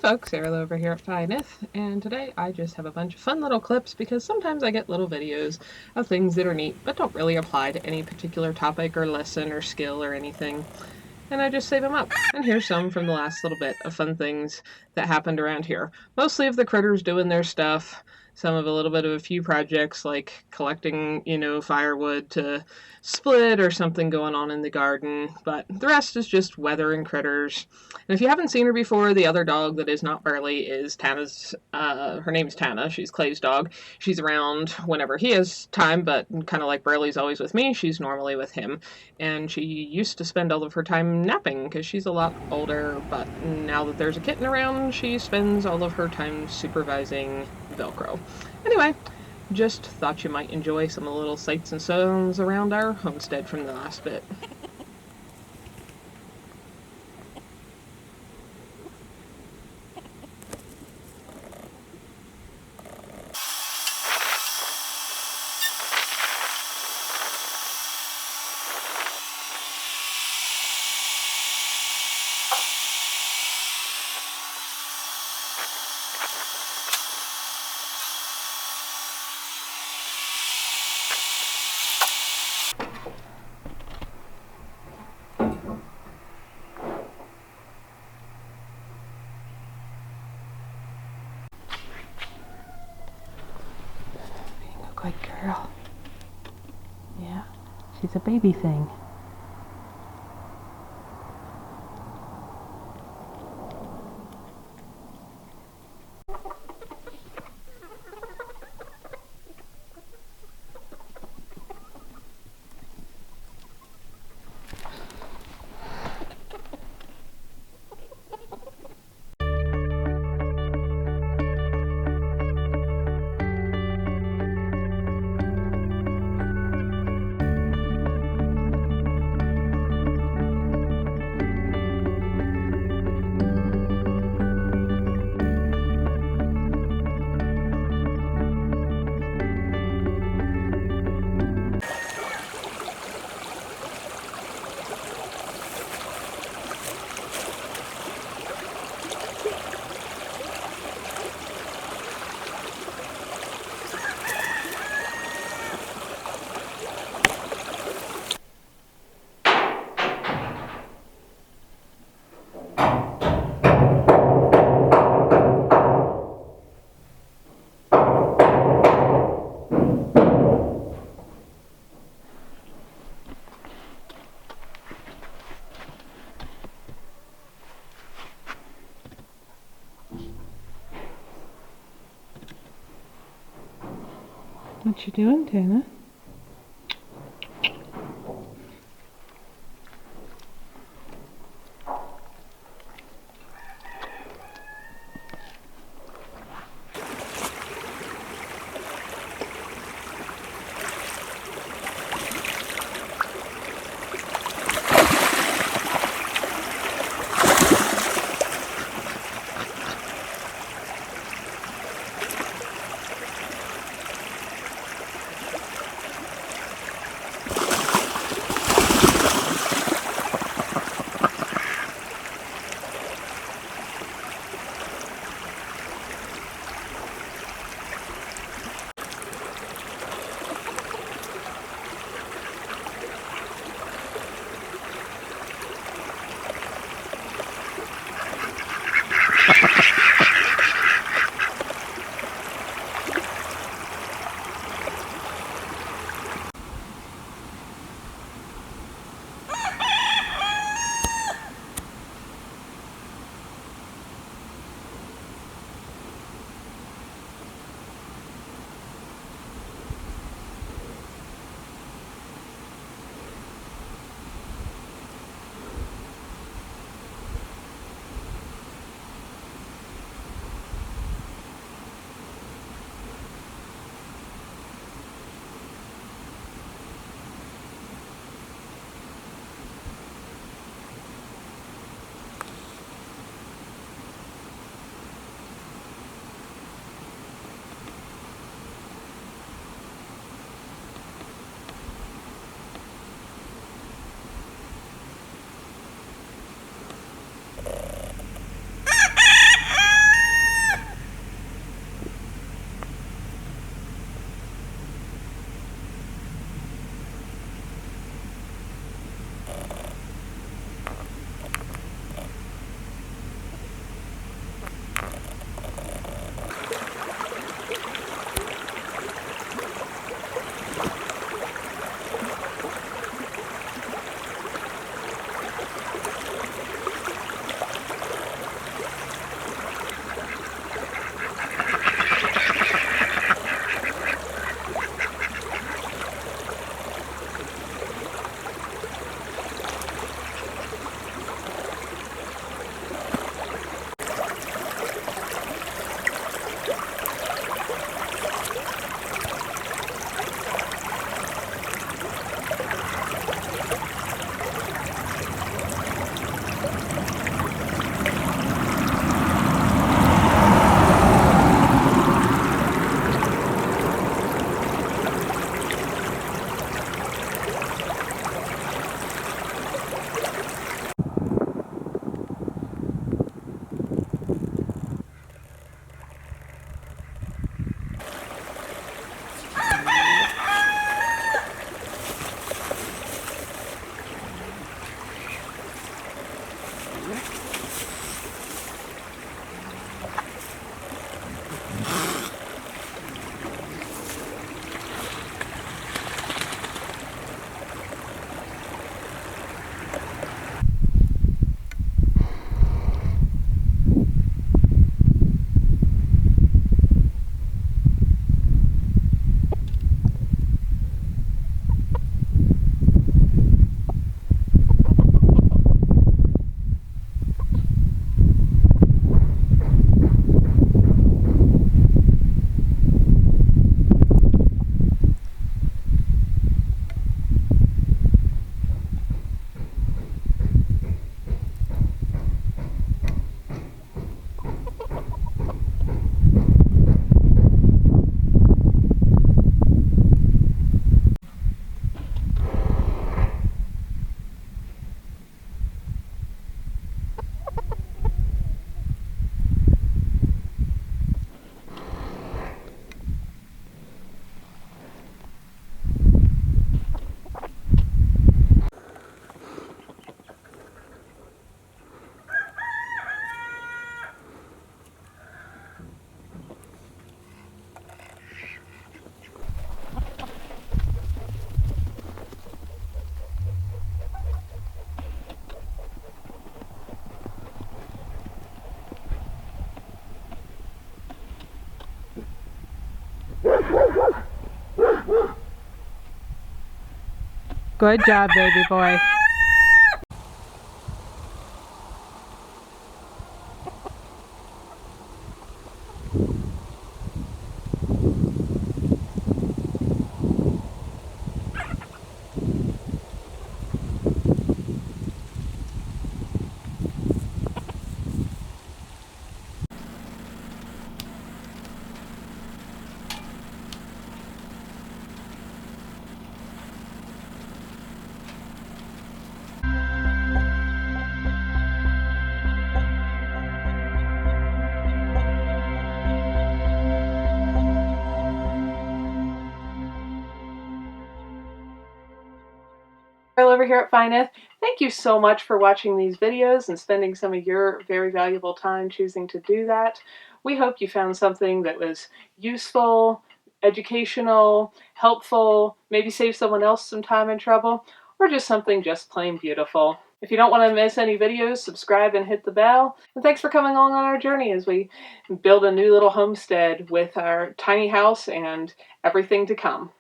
folks, Sarah over here at Fineth, and today I just have a bunch of fun little clips because sometimes I get little videos of things that are neat but don't really apply to any particular topic or lesson or skill or anything, and I just save them up. And here's some from the last little bit of fun things that happened around here. Mostly of the critters doing their stuff, some of a little bit of a few projects like collecting, firewood to split or something going on in the garden, but the rest is just weather and critters. And if you haven't seen her before, the other dog that is not Burley is Tana's, her name's Tana, she's Clay's dog. She's around whenever he has time, but kind of like Burley's always with me, she's normally with him. And she used to spend all of her time napping because she's a lot older, but now that there's a kitten around, she spends all of her time supervising Velcro. Anyway, just thought you might enjoy some of the little sights and sounds around our homestead from the last bit. Good girl. Yeah, she's a baby thing. What you doing, Tana? Good job, baby boy. Over here at Fineth. Thank you so much for watching these videos and spending some of your very valuable time choosing to do that. We hope you found something that was useful, educational, helpful, maybe save someone else some time and trouble, or just something just plain beautiful. If you don't want to miss any videos, subscribe and hit the bell. And thanks for coming along on our journey as we build a new little homestead with our tiny house and everything to come.